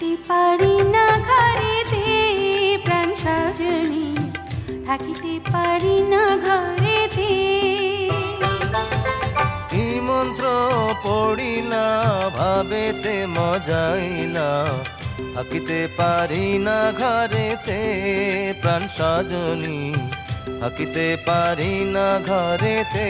থাকিতে পারি না ঘরেতে প্রাণ সজনী, থাকিতে পারি না ঘরেতে। কি মন্ত্র পড়িলা ভাবেতে মজাইলা, থাকিতে পারি না ঘরেতে প্রাণ সজনী, থাকিতে পারি না ঘরেতে।